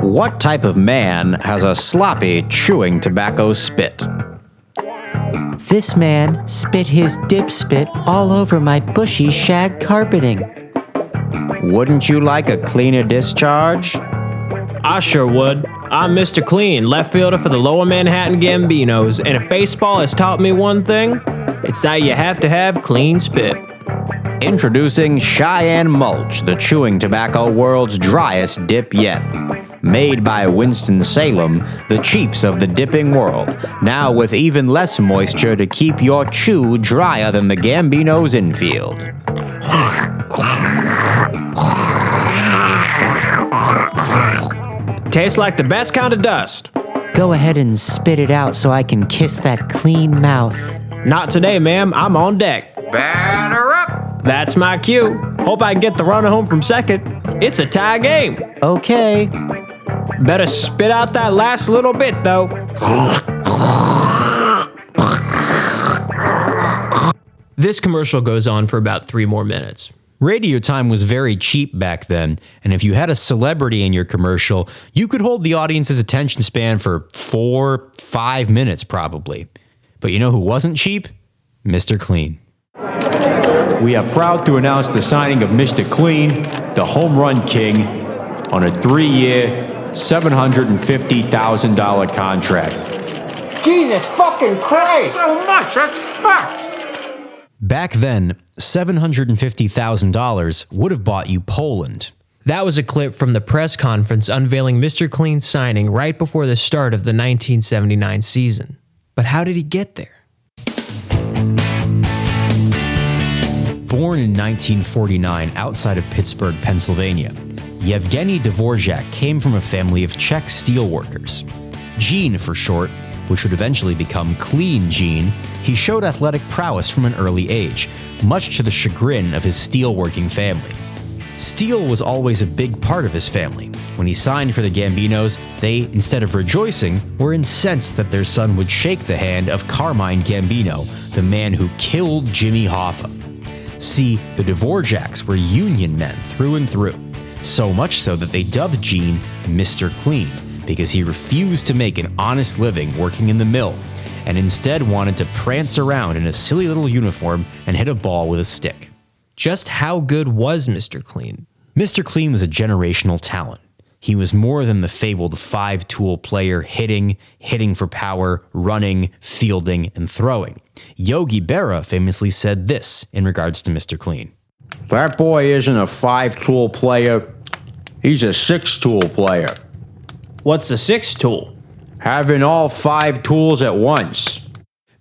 What type of man has a sloppy, chewing tobacco spit? This man spit his dip spit all over my bushy shag carpeting. Wouldn't you like a cleaner discharge? I sure would. I'm Mr. Clean, left fielder for the Lower Manhattan Gambinos, and if baseball has taught me one thing, it's that you have to have clean spit. Introducing Cheyenne Mulch, the chewing tobacco world's driest dip yet. Made by Winston-Salem, the chiefs of the dipping world, now with even less moisture to keep your chew drier than the Gambinos infield. Tastes like the best kind of dust. Go ahead and spit it out so I can kiss that clean mouth. Not today, ma'am. I'm on deck. Batter up! That's my cue. Hope I can get the runner home from second. It's a tie game. Okay. Better spit out that last little bit, though. This commercial goes on for about 3 more minutes. Radio time was very cheap back then, and if you had a celebrity in your commercial, you could hold the audience's attention span for 4-5 minutes probably. But you know who wasn't cheap? Mr. Clean. We are proud to announce the signing of Mr. Clean, the home run king, on a 3-year, $750,000 contract. Jesus fucking Christ! So much, that's fucked! Back then, $750,000 would have bought you Poland. That was a clip from the press conference unveiling Mr. Clean's signing right before the start of the 1979 season. But how did he get there? Born in 1949 outside of Pittsburgh, Pennsylvania, Yevgeny Dvorak came from a family of Czech steelworkers. Gene for short, which would eventually become Clean Gene, he showed athletic prowess from an early age, much to the chagrin of his steelworking family. Steel was always a big part of his family. When he signed for the Gambinos, they, instead of rejoicing, were incensed that their son would shake the hand of Carmine Gambino, the man who killed Jimmy Hoffa. See, the Dvoraks were union men through and through, so much so that they dubbed Gene Mr. Clean, because he refused to make an honest living working in the mill, and instead wanted to prance around in a silly little uniform and hit a ball with a stick. Just how good was Mr. Clean? Mr. Clean was a generational talent. He was more than the fabled 5-tool player hitting for power, running, fielding, and throwing. Yogi Berra famously said this in regards to Mr. Clean. That boy isn't a 5-tool player, he's a 6-tool player. What's a 6-tool? Having all 5 tools at once.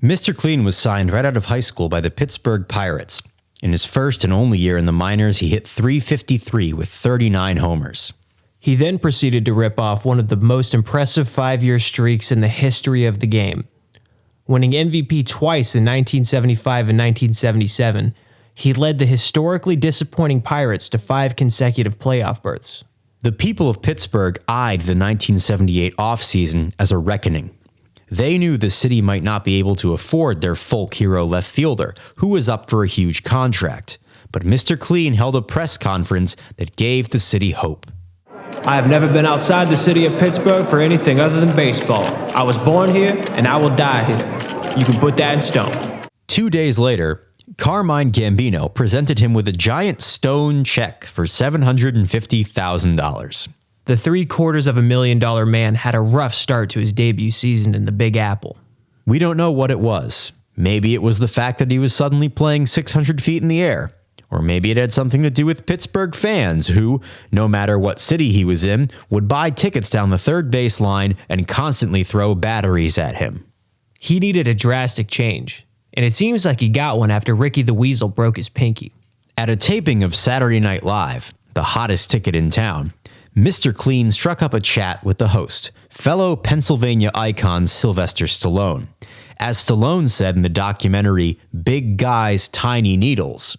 Mr. Clean was signed right out of high school by the Pittsburgh Pirates. In his first and only year in the minors, he hit .353 with 39 homers. He then proceeded to rip off one of the most impressive 5-year streaks in the history of the game. Winning MVP twice in 1975 and 1977, he led the historically disappointing Pirates to 5 consecutive playoff berths. The people of Pittsburgh eyed the 1978 offseason as a reckoning. They knew the city might not be able to afford their folk hero left fielder, who was up for a huge contract. But Mr. Clean held a press conference that gave the city hope. I have never been outside the city of Pittsburgh for anything other than baseball. I was born here, and I will die here. You can put that in stone. 2 days later, Carmine Gambino presented him with a giant stone check for $750,000. The $750,000 man had a rough start to his debut season in the Big Apple. We don't know what it was. Maybe it was the fact that he was suddenly playing 600 feet in the air. Or maybe it had something to do with Pittsburgh fans who, no matter what city he was in, would buy tickets down the third base line and constantly throw batteries at him. He needed a drastic change, and it seems like he got one after Ricky the Weasel broke his pinky. At a taping of Saturday Night Live, the hottest ticket in town, Mr. Clean struck up a chat with the host, fellow Pennsylvania icon Sylvester Stallone. As Stallone said in the documentary Big Guys, Tiny Needles,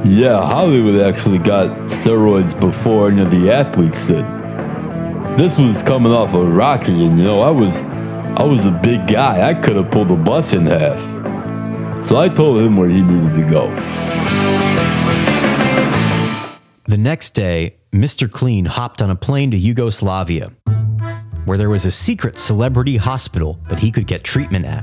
yeah, Hollywood actually got steroids before any of the athletes did. This was coming off of Rocky, and I was a big guy. I could have pulled a bus in half. So I told him where he needed to go. The next day, Mr. Clean hopped on a plane to Yugoslavia, where there was a secret celebrity hospital that he could get treatment at.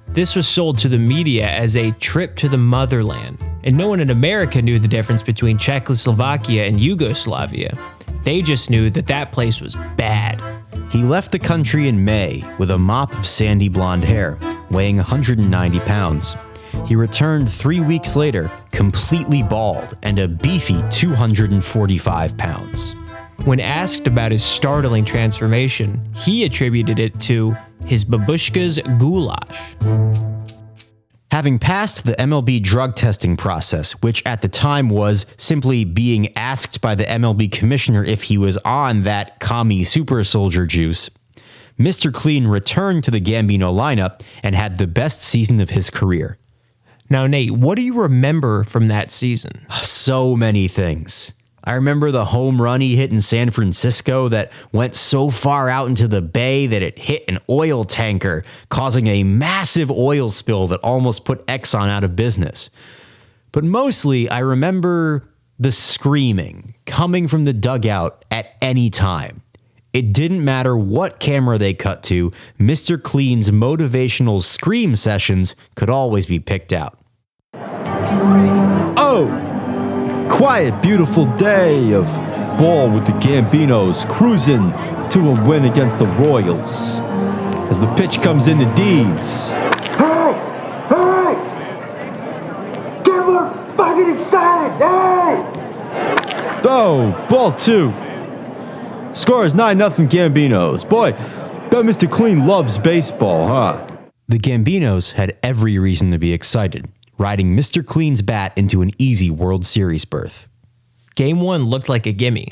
This was sold to the media as a trip to the motherland, and no one in America knew the difference between Czechoslovakia and Yugoslavia. They just knew that that place was bad. He left the country in May with a mop of sandy blonde hair, weighing 190 pounds. He returned 3 weeks later, completely bald and a beefy 245 pounds. When asked about his startling transformation, he attributed it to his babushka's goulash. Having passed the MLB drug testing process, which at the time was simply being asked by the MLB commissioner if he was on that commie super soldier juice, Mr. Clean returned to the Gambino lineup and had the best season of his career. Now, Nate, what do you remember from that season? So many things. I remember the home run he hit in San Francisco that went so far out into the bay that it hit an oil tanker, causing a massive oil spill that almost put Exxon out of business. But mostly, I remember the screaming coming from the dugout at any time. It didn't matter what camera they cut to, Mr. Clean's motivational scream sessions could always be picked out. Oh! Quiet, beautiful day of ball with the Gambinos cruising to a win against the Royals. As the pitch comes in the deeds. Hey! Hey! Get more fucking excited! Hey! Oh, ball two. Score is 9-0 Gambinos. Boy, bet Mr. Clean loves baseball, huh? The Gambinos had every reason to be excited, riding Mr. Clean's bat into an easy World Series berth. Game 1 looked like a gimme.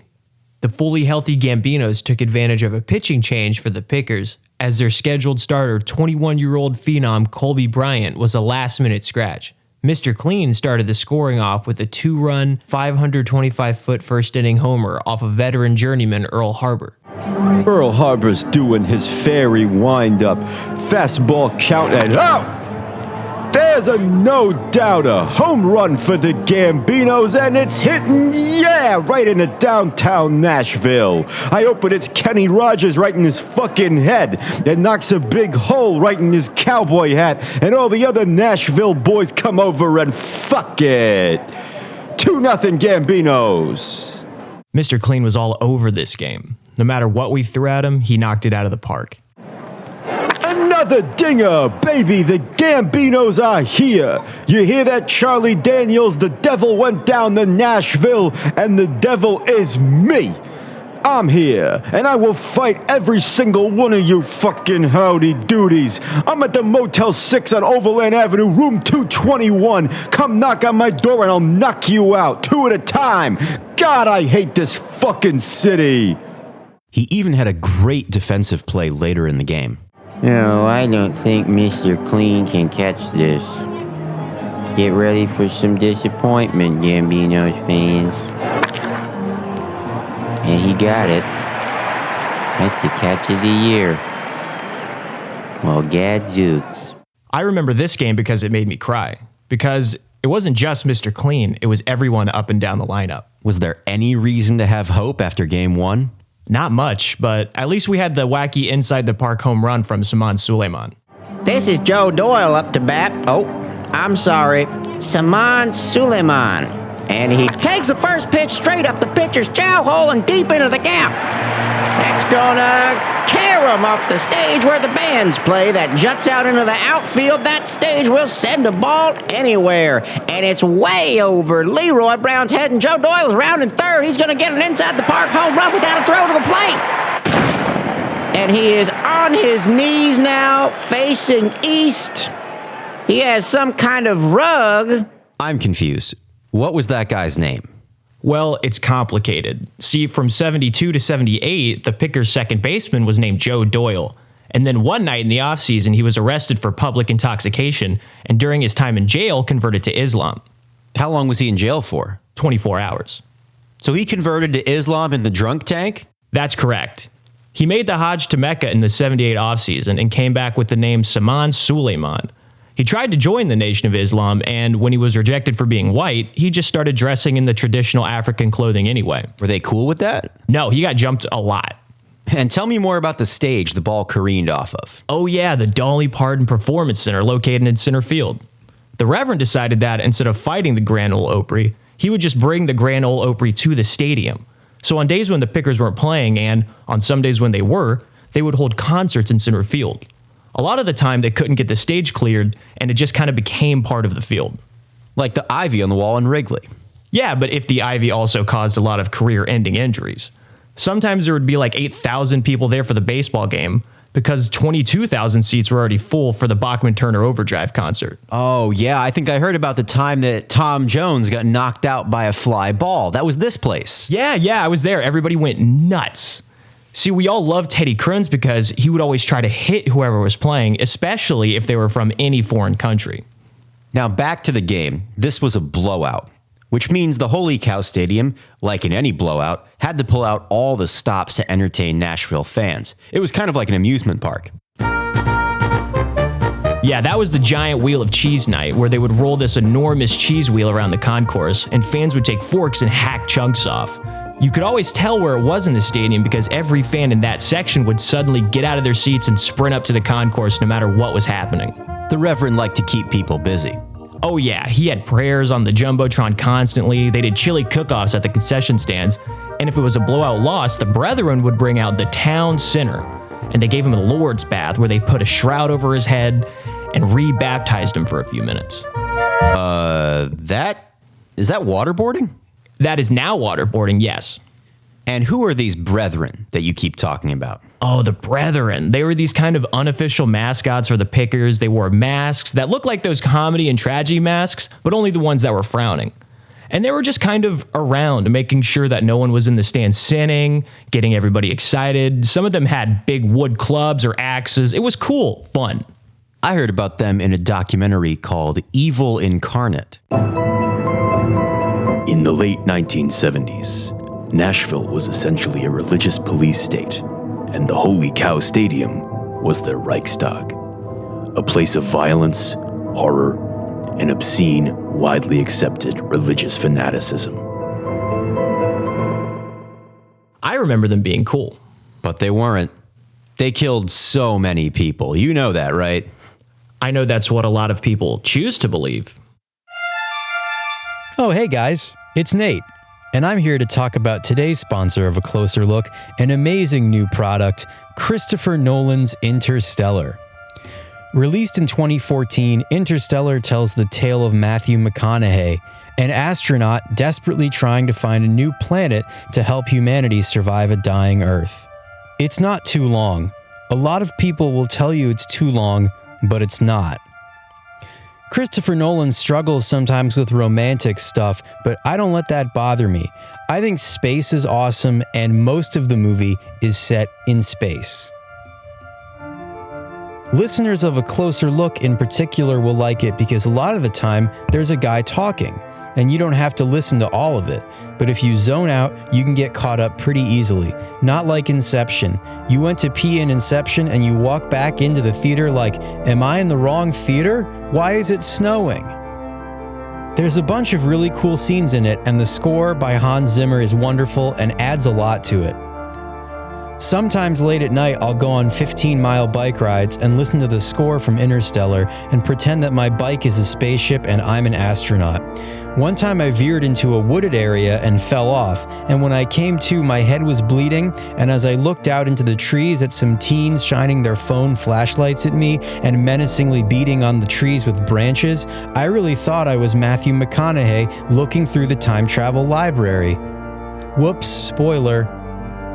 The fully healthy Gambinos took advantage of a pitching change for the Pickers, as their scheduled starter, 21-year-old phenom Colby Bryant, was a last-minute scratch. Mr. Clean started the scoring off with a 2-run, 525-foot first-inning homer off of veteran journeyman Earl Harbor. Earl Harbor's doing his fairy wind-up. Fastball count and oh! There's a no doubt a home run for the Gambinos, and it's hitting, right into downtown Nashville. I open it's Kenny Rogers right in his fucking head. It knocks a big hole right in his cowboy hat, and all the other Nashville boys come over and fuck it. 2-0 Gambinos. Mr. Clean was all over this game. No matter what we threw at him, he knocked it out of the park. Another dinger, baby, the Gambinos are here. You hear that, Charlie Daniels? The devil went down to Nashville, and the devil is me. I'm here, and I will fight every single one of you fucking howdy doodies. I'm at the Motel 6 on Overland Avenue, room 221. Come knock on my door and I'll knock you out, 2 at a time. God, I hate this fucking city. He even had a great defensive play later in the game. No, I don't think Mr. Clean can catch this. Get ready for some disappointment, Gambinos fans. And he got it. That's the catch of the year. Well, gadzooks. I remember this game because it made me cry. Because it wasn't just Mr. Clean, it was everyone up and down the lineup. Was there any reason to have hope after game 1? Not much, but at least we had the wacky inside the park home run from Saman Suleiman. This is Joe Doyle up to bat. Oh, I'm sorry. Saman Suleiman. And he takes the first pitch straight up the pitcher's chow hole and deep into the gap. That's gonna carry him off the stage where the bands play that juts out into the outfield. That stage will send a ball anywhere. And it's way over Leroy Brown's head, and Joe Doyle's rounding third. He's gonna get an inside the park home run without a throw to the plate. And he is on his knees now, facing east. He has some kind of rug. I'm confused. What was that guy's name? Well, it's complicated. See, from 72 to 78, the Pickers' second baseman was named Joe Doyle. And then one night in the offseason, he was arrested for public intoxication, and during his time in jail, converted to Islam. How long was he in jail for? 24 hours. So he converted to Islam in the drunk tank? That's correct. He made the Hajj to Mecca in the 78 offseason and came back with the name Saman Suleiman. He tried to join the Nation of Islam, and when he was rejected for being white, he just started dressing in the traditional African clothing anyway. Were they cool with that? No, he got jumped a lot. And tell me more about the stage the ball careened off of. Oh yeah, the Dolly Parton Performance Center located in center field. The Reverend decided that instead of fighting the Grand Ole Opry, he would just bring the Grand Ole Opry to the stadium. So on days when the Pickers weren't playing, and on some days when they were, they would hold concerts in center field. A lot of the time, they couldn't get the stage cleared, and it just kind of became part of the field. Like the ivy on the wall in Wrigley. Yeah, but if the ivy also caused a lot of career-ending injuries. Sometimes there would be like 8,000 people there for the baseball game because 22,000 seats were already full for the Bachman-Turner Overdrive concert. Oh, yeah, I think I heard about the time that Tom Jones got knocked out by a fly ball. That was this place. Yeah, I was there. Everybody went nuts. See, we all loved Teddy Kruns because he would always try to hit whoever was playing, especially if they were from any foreign country. Now back to the game. This was a blowout, which means the Holy Cow Stadium, like in any blowout, had to pull out all the stops to entertain Nashville fans. It was kind of like an amusement park. Yeah, that was the giant wheel of cheese night where they would roll this enormous cheese wheel around the concourse and fans would take forks and hack chunks off. You could always tell where it was in the stadium because every fan in that section would suddenly get out of their seats and sprint up to the concourse no matter what was happening. The Reverend liked to keep people busy. Oh yeah, he had prayers on the Jumbotron constantly, they did chili cook-offs at the concession stands, and if it was a blowout loss, the Brethren would bring out the town sinner, and they gave him a Lord's bath where they put a shroud over his head and re-baptized him for a few minutes. Is that waterboarding? That is now waterboarding, yes. And who are these Brethren that you keep talking about? Oh, the Brethren. They were these kind of unofficial mascots for the Pickers. They wore masks that looked like those comedy and tragedy masks, but only the ones that were frowning. And they were just kind of around, making sure that no one was in the stands sinning, getting everybody excited. Some of them had big wood clubs or axes. It was cool, fun. I heard about them in a documentary called Evil Incarnate. In the late 1970s, Nashville was essentially a religious police state, and the Holy Cow Stadium was their Reichstag, a place of violence, horror, and obscene, widely accepted religious fanaticism. I remember them being cool. But they weren't. They killed so many people. You know that, right? I know that's what a lot of people choose to believe. Oh, hey guys, it's Nate, and I'm here to talk about today's sponsor of A Closer Look, an amazing new product, Christopher Nolan's Interstellar. Released in 2014, Interstellar tells the tale of Matthew McConaughey, an astronaut desperately trying to find a new planet to help humanity survive a dying Earth. It's not too long. A lot of people will tell you it's too long, but it's not. Christopher Nolan struggles sometimes with romantic stuff, but I don't let that bother me. I think space is awesome, and most of the movie is set in space. Listeners of A Closer Look in particular will like it because a lot of the time there's a guy talking, and you don't have to listen to all of it. But if you zone out, you can get caught up pretty easily. Not like Inception. You went to pee in Inception and you walk back into the theater like, am I in the wrong theater? Why is it snowing? There's a bunch of really cool scenes in it, and the score by Hans Zimmer is wonderful and adds a lot to it. Sometimes late at night, I'll go on 15-mile bike rides and listen to the score from Interstellar and pretend that my bike is a spaceship and I'm an astronaut. One time I veered into a wooded area and fell off, and when I came to, my head was bleeding, and as I looked out into the trees at some teens shining their phone flashlights at me and menacingly beating on the trees with branches, I really thought I was Matthew McConaughey looking through the time travel library. Whoops, spoiler.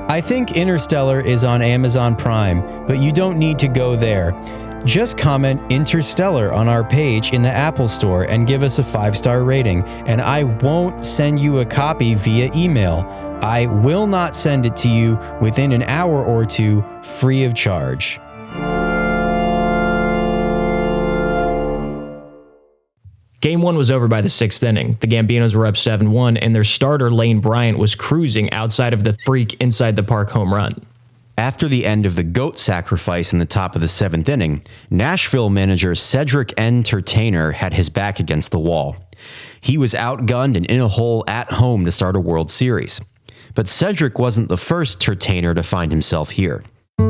I think Interstellar is on Amazon Prime, but you don't need to go there. Just comment Interstellar on our page in the Apple Store and give us a 5-star rating, and I won't send you a copy via email. I will not send it to you within an hour or two, free of charge. Game 1 was over by the 6th inning. The Gambinos were up 7-1, and their starter, Lane Bryant, was cruising outside of the freak inside the park home run. After the end of the goat sacrifice in the top of the 7th inning, Nashville manager Cedric Entertainer had his back against the wall. He was outgunned and in a hole at home to start a World Series. But Cedric wasn't the first Tertainer to find himself here. The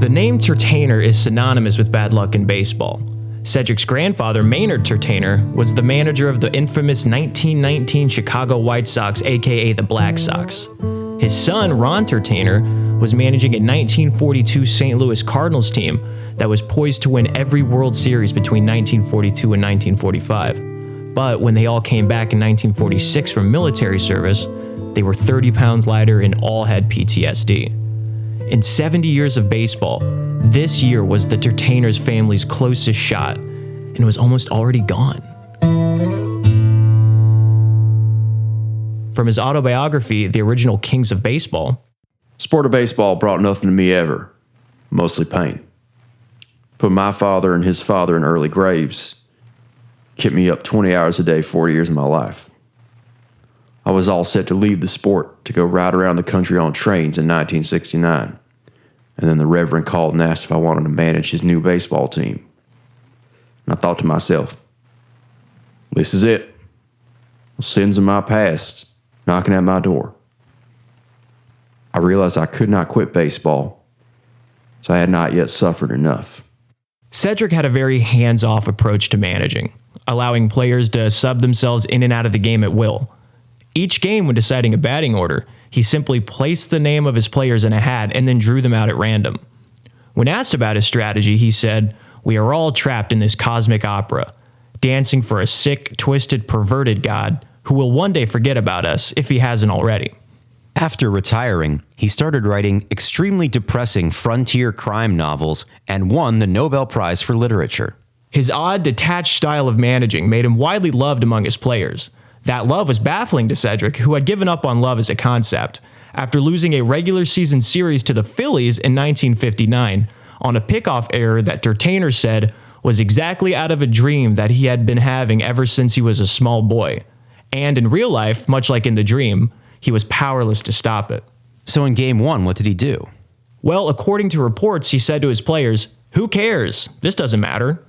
name Tertainer is synonymous with bad luck in baseball. Cedric's grandfather, Maynard Tertainer, was the manager of the infamous 1919 Chicago White Sox, aka the Black Sox. His son, Ron Tertainer, was managing a 1942 St. Louis Cardinals team that was poised to win every World Series between 1942 and 1945. But when they all came back in 1946 from military service, they were 30 pounds lighter and all had PTSD. In 70 years of baseball, this year was the Tertainer's family's closest shot, and was almost already gone. From his autobiography, The Original Kings of Baseball, Sport of baseball brought nothing to me ever, mostly pain. Put my father and his father in early graves, kept me up 20 hours a day, 40 years of my life. I was all set to leave the sport to go ride around the country on trains in 1969. And then the Reverend called and asked if I wanted to manage his new baseball team. And I thought to myself, this is it. Sins of my past knocking at my door. I realized I could not quit baseball, so I had not yet suffered enough. Cedric had a very hands-off approach to managing, allowing players to sub themselves in and out of the game at will. Each game, when deciding a batting order, he simply placed the name of his players in a hat and then drew them out at random. When asked about his strategy, he said, "We are all trapped in this cosmic opera, dancing for a sick, twisted, perverted god who will one day forget about us if he hasn't already." After retiring, he started writing extremely depressing frontier crime novels and won the Nobel Prize for Literature. His odd, detached style of managing made him widely loved among his players. That love was baffling to Cedric, who had given up on love as a concept, after losing a regular season series to the Phillies in 1959 on a pickoff error that Tertainer said was exactly out of a dream that he had been having ever since he was a small boy. And in real life, much like in the dream, he was powerless to stop it. So in Game 1, what did he do? Well, according to reports, he said to his players, "Who cares? This doesn't matter."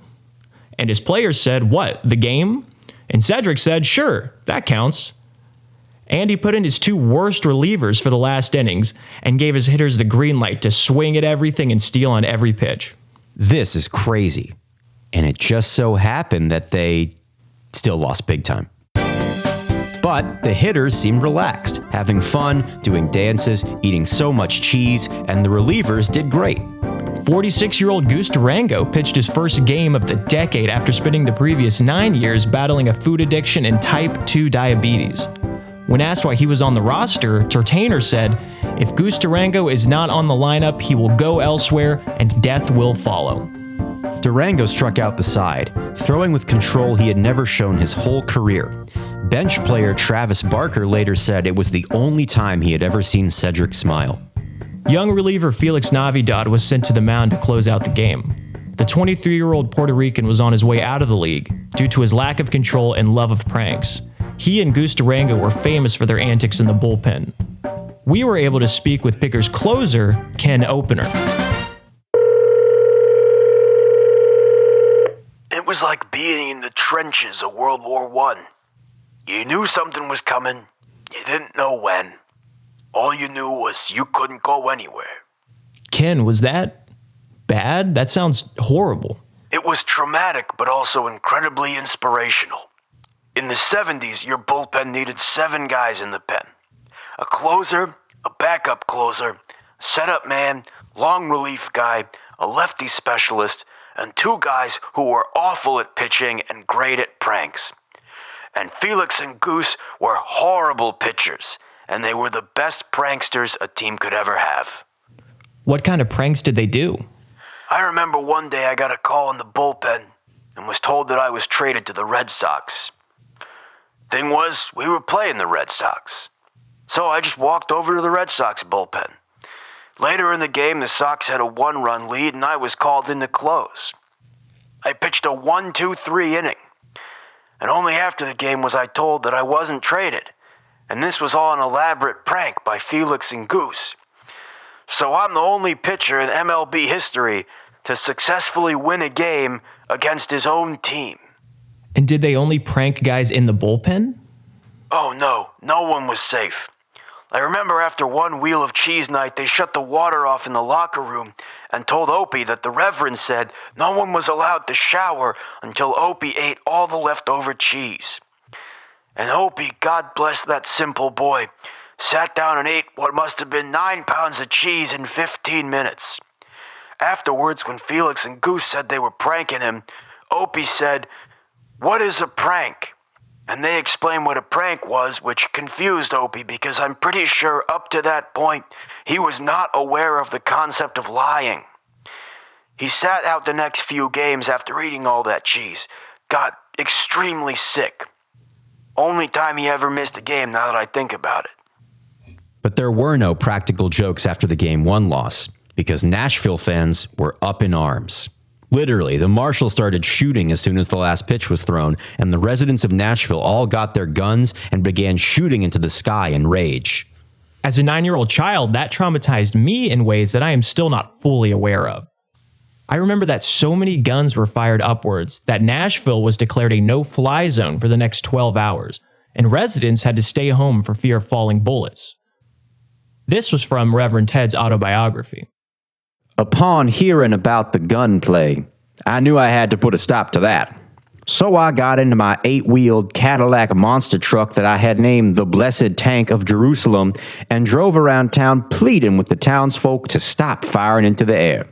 And his players said, "What, the game?" And Cedric said, "Sure, that counts." And he put in his two worst relievers for the last innings and gave his hitters the green light to swing at everything and steal on every pitch. This is crazy. And it just so happened that they still lost big time. But the hitters seemed relaxed, having fun, doing dances, eating so much cheese, and the relievers did great. 46-year-old Goose Durango pitched his first game of the decade after spending the previous 9 years battling a food addiction and type 2 diabetes. When asked why he was on the roster, Tertainer said, "If Goose Durango is not on the lineup, he will go elsewhere and death will follow." Durango struck out the side, throwing with control he had never shown his whole career. Bench player Travis Barker later said it was the only time he had ever seen Cedric smile. Young reliever Felix Navidad was sent to the mound to close out the game. The 23-year-old Puerto Rican was on his way out of the league due to his lack of control and love of pranks. He and Goose Durango were famous for their antics in the bullpen. We were able to speak with Picker's closer, Ken Opener. It was like being in the trenches of World War I. You knew something was coming. You didn't know when. All you knew was you couldn't go anywhere. Ken, was that bad? That sounds horrible. It was traumatic, but also incredibly inspirational. In the 70s, your bullpen needed 7 guys in the pen. A closer, a backup closer, a setup man, long relief guy, a lefty specialist, and 2 guys who were awful at pitching and great at pranks. And Felix and Goose were horrible pitchers, and they were the best pranksters a team could ever have. What kind of pranks did they do? I remember one day I got a call in the bullpen and was told that I was traded to the Red Sox. Thing was, we were playing the Red Sox. So I just walked over to the Red Sox bullpen. Later in the game, the Sox had a 1-run lead and I was called in to close. I pitched a 1-2-3 inning. And only after the game was I told that I wasn't traded. And this was all an elaborate prank by Felix and Goose. So I'm the only pitcher in MLB history to successfully win a game against his own team. And did they only prank guys in the bullpen? Oh no, no one was safe. I remember after one wheel of cheese night, they shut the water off in the locker room and told Opie that the Reverend said no one was allowed to shower until Opie ate all the leftover cheese. And Opie, God bless that simple boy, sat down and ate what must have been 9 pounds of cheese in 15 minutes. Afterwards, when Felix and Goose said they were pranking him, Opie said, "What is a prank?" And they explained what a prank was, which confused Opie because I'm pretty sure up to that point, he was not aware of the concept of lying. He sat out the next few games after eating all that cheese, got extremely sick. Only time he ever missed a game now that I think about it. But there were no practical jokes after the Game 1 loss, because Nashville fans were up in arms. Literally, the marshal started shooting as soon as the last pitch was thrown, and the residents of Nashville all got their guns and began shooting into the sky in rage. As a 9-year-old child, that traumatized me in ways that I am still not fully aware of. I remember that so many guns were fired upwards that Nashville was declared a no-fly zone for the next 12 hours, and residents had to stay home for fear of falling bullets. This was from Reverend Ted's autobiography. Upon hearing about the gunplay, I knew I had to put a stop to that. So I got into my 8-wheeled Cadillac monster truck that I had named the Blessed Tank of Jerusalem and drove around town pleading with the townsfolk to stop firing into the air,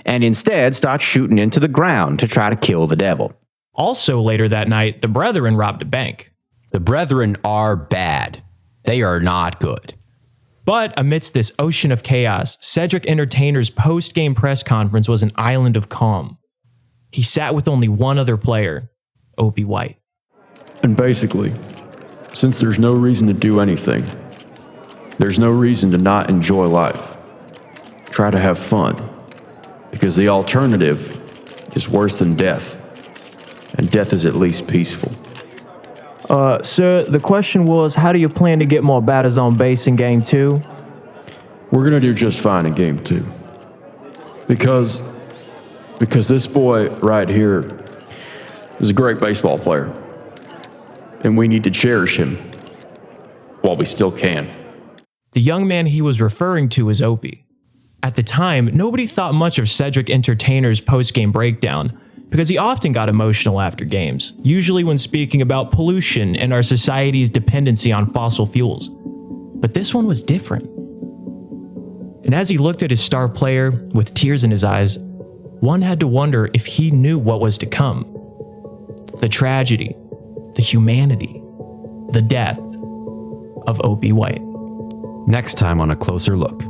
and instead start shooting into the ground to try to kill the devil. Also later that night, the Brethren robbed a bank. The Brethren are bad. They are not good. But amidst this ocean of chaos, Cedric Entertainer's post-game press conference was an island of calm. He sat with only one other player, Opie White. And basically, since there's no reason to do anything, there's no reason to not enjoy life. Try to have fun, because the alternative is worse than death, and death is at least peaceful. Sir, the question was, how do you plan to get more batters on base in Game 2? We're going to do just fine in Game 2. Because this boy right here is a great baseball player. And we need to cherish him while we still can. The young man he was referring to was Opie. At the time, nobody thought much of Cedric Entertainer's post-game breakdown, because he often got emotional after games, usually when speaking about pollution and our society's dependency on fossil fuels. But this one was different. And as he looked at his star player with tears in his eyes, one had to wonder if he knew what was to come. The tragedy, the humanity, the death of Opie White. Next time on A Closer Look.